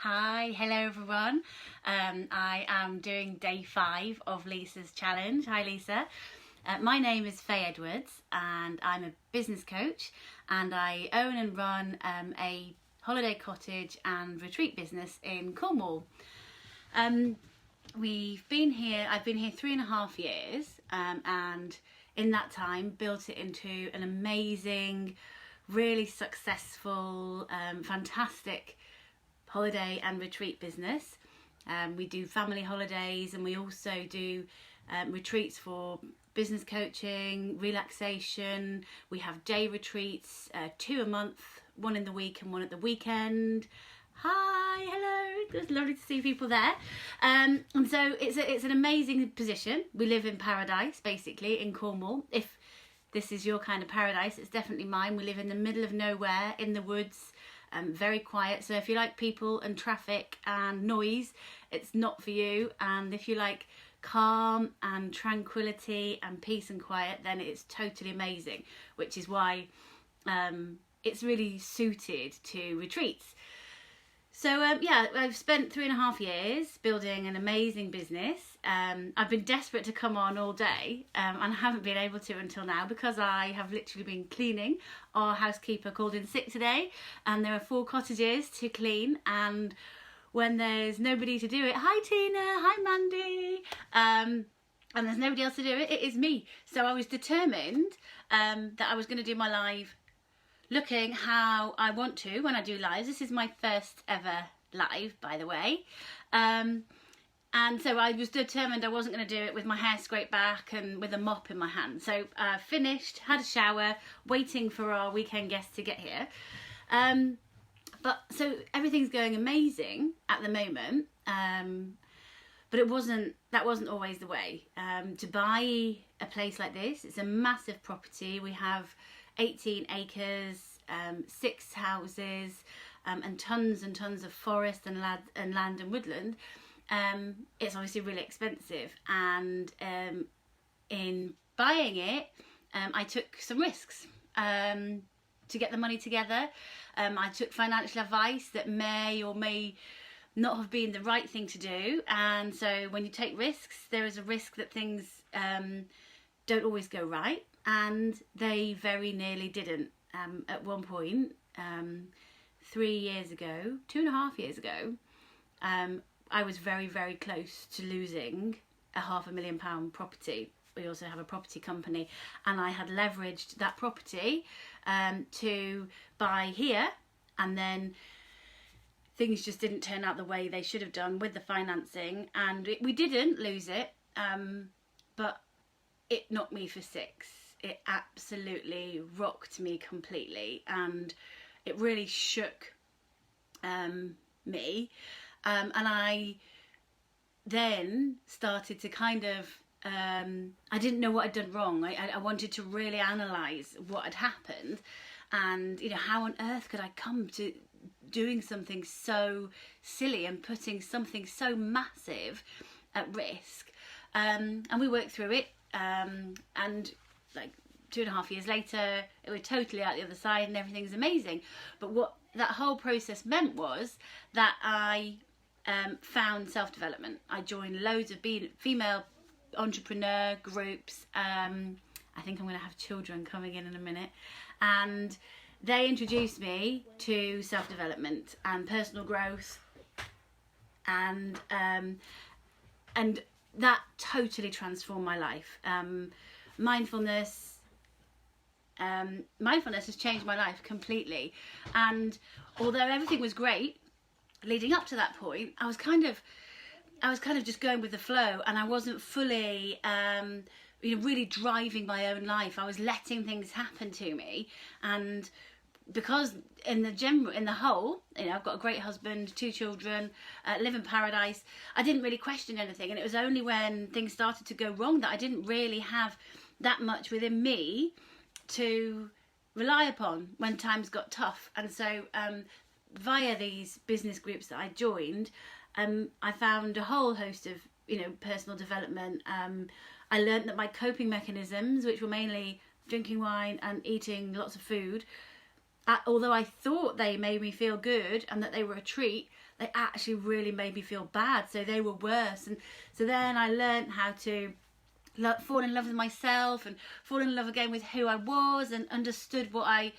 Hi, hello everyone. I am doing day 5 of Lisa's challenge. Hi Lisa. My name is Faye Edwardes and I'm a business coach, and I own and run a holiday cottage and retreat business in Cornwall. I've been here 3.5 years, and in that time built it into an amazing, really successful, fantastic holiday and retreat business. We do family holidays, and we also do retreats for business coaching, relaxation. We have day retreats, 2 a month, 1 in the week and 1 at the weekend. Hi, hello, it's lovely to see people there. And so it's an amazing position. We live in paradise, basically, in Cornwall. If this is your kind of paradise, it's definitely mine. We live in the middle of nowhere, in the woods, very quiet. So if you like people and traffic and noise, it's not for you. And if you like calm and tranquility and peace and quiet, then it's totally amazing, which is why it's really suited to retreats. So yeah, I've spent 3.5 years building an amazing business. I've been desperate to come on all day, and I haven't been able to until now because I have literally been cleaning. Our housekeeper called in sick today, and there are 4 cottages to clean, and when there's nobody to do it, hi Tina, hi Mandy, and there's nobody else to do it, it is me. So I was determined that I was going to do my live looking how I want to when I do lives. This is my first ever live, by the way, and so I was determined I wasn't going to do it with my hair scraped back and with a mop in my hand. So finished, had a shower, waiting for our weekend guests to get here, but so everything's going amazing at the moment, but that wasn't always the way. To buy a place like this, it's a massive property. We have 18 acres, 6 houses, and tons of forest and land and woodland. It's obviously really expensive, and in buying it, I took some risks to get the money together. I took financial advice that may or may not have been the right thing to do, and so when you take risks, there is a risk that things don't always go right. And they very nearly didn't. At one point, 3 years ago, 2.5 years ago, I was very, very close to losing a £500,000 property. We also have a property company, and I had leveraged that property to buy here, and then things just didn't turn out the way they should have done with the financing, and we didn't lose it, but it knocked me for 6. It absolutely rocked me completely, and it really shook me, and I then started to kind of I didn't know what I'd done wrong. I wanted to really analyse what had happened, and how on earth could I come to doing something so silly and putting something so massive at risk. And we worked through it, and like 2.5 years later, it was totally out the other side and everything's amazing. But what that whole process meant was that I found self-development. I joined loads of female entrepreneur groups. I think I'm going to have children coming in a minute, and they introduced me to self-development and personal growth, and that totally transformed my life. Mindfulness has changed my life completely, and although everything was great leading up to that point, I was kind of just going with the flow, and I wasn't fully really driving my own life. I was letting things happen to me, and because in the whole, I've got a great husband, 2 children, live in paradise, I didn't really question anything. And it was only when things started to go wrong that I didn't really have that much within me to rely upon when times got tough. And so via these business groups that I joined, I found a whole host of personal development. I learned that my coping mechanisms, which were mainly drinking wine and eating lots of food, although I thought they made me feel good and that they were a treat, they actually really made me feel bad. So they were worse. And so then I learned how to fall in love with myself and fall in love again with who I was, and understood what I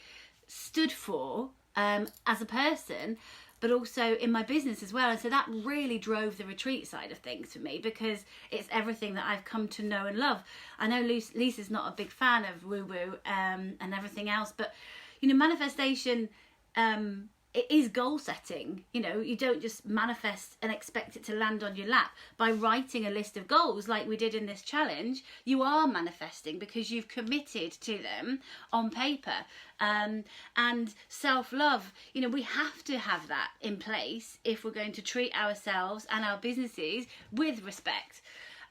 stood for as a person, but also in my business as well. And so that really drove the retreat side of things for me, because it's everything that I've come to know and love. I know Lisa's not a big fan of woo-woo and everything else, but you know, manifestation, it is goal setting. You know, you don't just manifest and expect it to land on your lap. By writing a list of goals like we did in this challenge, you are manifesting because you've committed to them on paper. And self-love, you know, we have to have that in place if we're going to treat ourselves and our businesses with respect.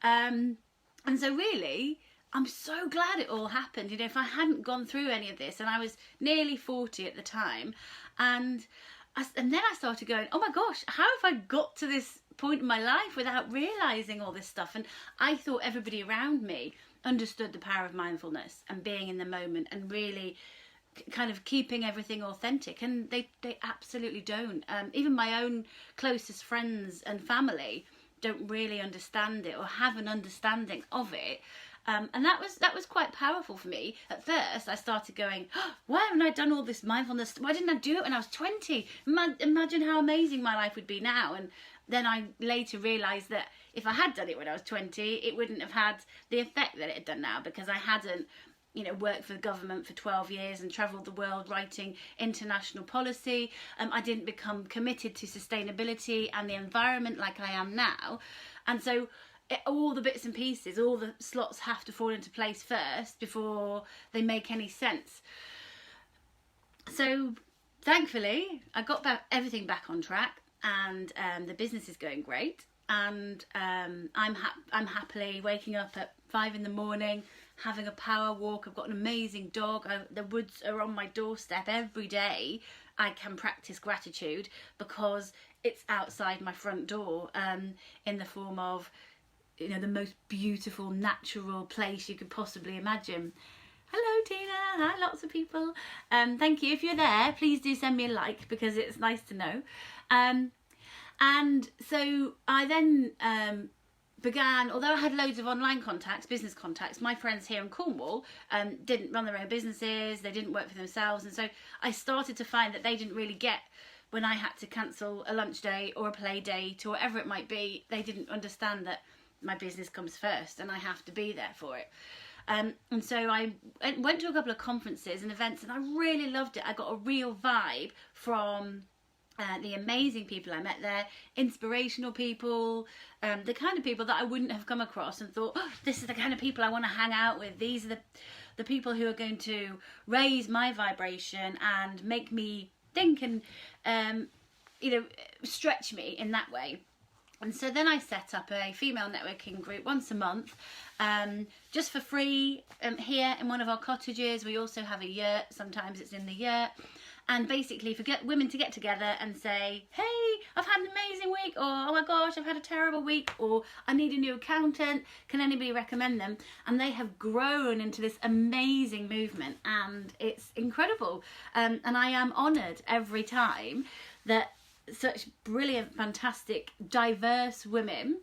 And so really, I'm so glad it all happened. You know, if I hadn't gone through any of this, and I was nearly 40 at the time, and then I started going, oh my gosh, how have I got to this point in my life without realising all this stuff? And I thought everybody around me understood the power of mindfulness and being in the moment and really kind of keeping everything authentic, and they absolutely don't. Even my own closest friends and family don't really understand it or have an understanding of it. And that was quite powerful for me. At first, I started going, oh, why haven't I done all this mindfulness? Why didn't I do it when I was 20? Imagine how amazing my life would be now. And then I later realised that if I had done it when I was 20, it wouldn't have had the effect that it had done now, because I hadn't, you know, worked for the government for 12 years and travelled the world writing international policy. I didn't become committed to sustainability and the environment like I am now. And so all the bits and pieces, all the slots have to fall into place first before they make any sense. So thankfully, I got everything back on track, and the business is going great. And I'm happily waking up at 5 a.m, having a power walk. I've got an amazing dog. The woods are on my doorstep every day. I can practice gratitude because it's outside my front door, in the form of, you know, the most beautiful natural place you could possibly imagine. Hello Tina, hi lots of people. Thank you. If you're there, please do send me a like, because it's nice to know. And so I then began, although I had loads of online contacts, business contacts, my friends here in Cornwall didn't run their own businesses, they didn't work for themselves, and so I started to find that they didn't really get when I had to cancel a lunch day or a play date or whatever it might be. They didn't understand that my business comes first and I have to be there for it. And so I went to a couple of conferences and events, and I really loved it. I got a real vibe from the amazing people I met there, inspirational people, the kind of people that I wouldn't have come across and thought, oh, this is the kind of people I want to hang out with. These are the people who are going to raise my vibration and make me think and, you know, stretch me in that way. And so then I set up a female networking group once a month, just for free, here in one of our cottages. We also have a yurt, sometimes it's in the yurt. And basically for women to get together and say, hey, I've had an amazing week, or oh my gosh, I've had a terrible week, or I need a new accountant, can anybody recommend them? And they have grown into this amazing movement, and it's incredible. And I am honoured every time that such brilliant, fantastic, diverse women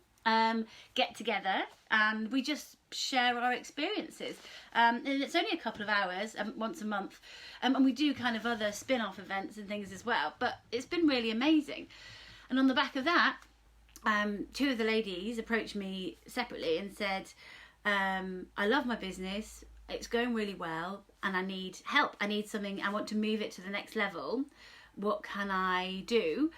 get together and we just share our experiences. And it's only a couple of hours once a month, and we do kind of other spin-off events and things as well, but it's been really amazing. And on the back of that, two of the ladies approached me separately and said, I love my business, it's going really well, and I need help. I need something, I want to move it to the next level. What can I do?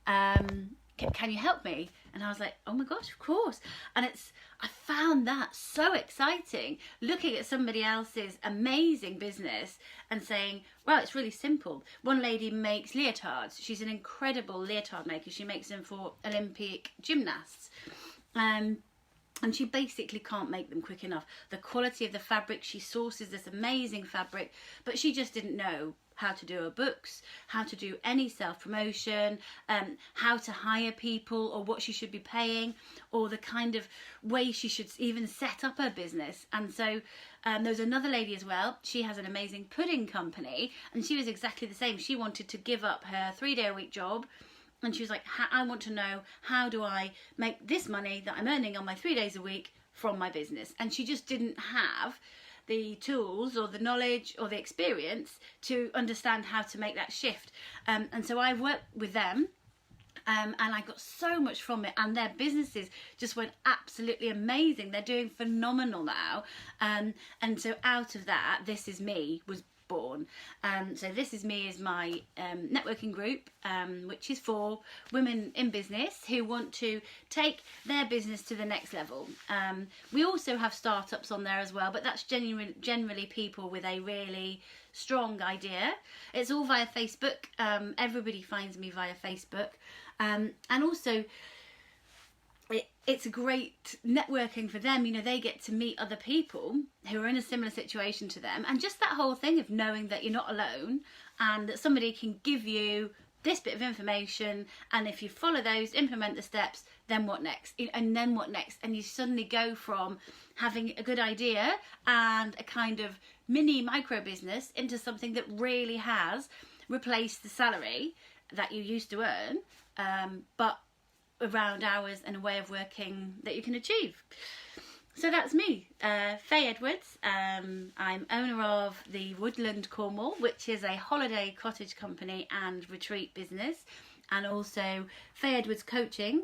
Can you help me? And I was like, oh my gosh, of course. And I found that so exciting, looking at somebody else's amazing business and saying, well, it's really simple. One lady makes leotards. She's an incredible leotard maker. She makes them for Olympic gymnasts. And she basically can't make them quick enough. The quality of the fabric, she sources this amazing fabric, but she just didn't know how to do her books, how to do any self-promotion, how to hire people, or what she should be paying, or the kind of way she should even set up her business. And so there's another lady as well. She has an amazing pudding company, and she was exactly the same. She wanted to give up her 3-day-a-week job, and she was like, I want to know, how do I make this money that I'm earning on my 3 days a week from my business? And she just didn't have the tools or the knowledge or the experience to understand how to make that shift. And so I worked with them, and I got so much from it, and their businesses just went absolutely amazing. They're doing phenomenal now. And so out of that, This Is Me was born. So This Is Me is my networking group, which is for women in business who want to take their business to the next level. We also have startups on there as well, but that's generally people with a really strong idea. It's all via Facebook. Everybody finds me via Facebook. And also it's a great networking for them. You know, they get to meet other people who are in a similar situation to them, and just that whole thing of knowing that you're not alone and that somebody can give you this bit of information, and if you follow those, implement the steps, then what next? And then what next? And you suddenly go from having a good idea and a kind of mini micro business into something that really has replaced the salary that you used to earn, but around hours and a way of working that you can achieve. So that's me, Faye Edwardes. I'm owner of the Woodland Cornwall, which is a holiday cottage company and retreat business, and also Faye Edwardes Coaching,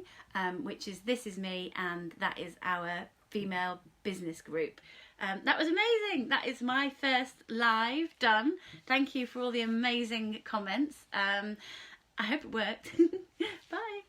which is This Is Me, and that is our female business group. That was amazing. That is my first live done. Thank you for all the amazing comments. I hope it worked. Bye.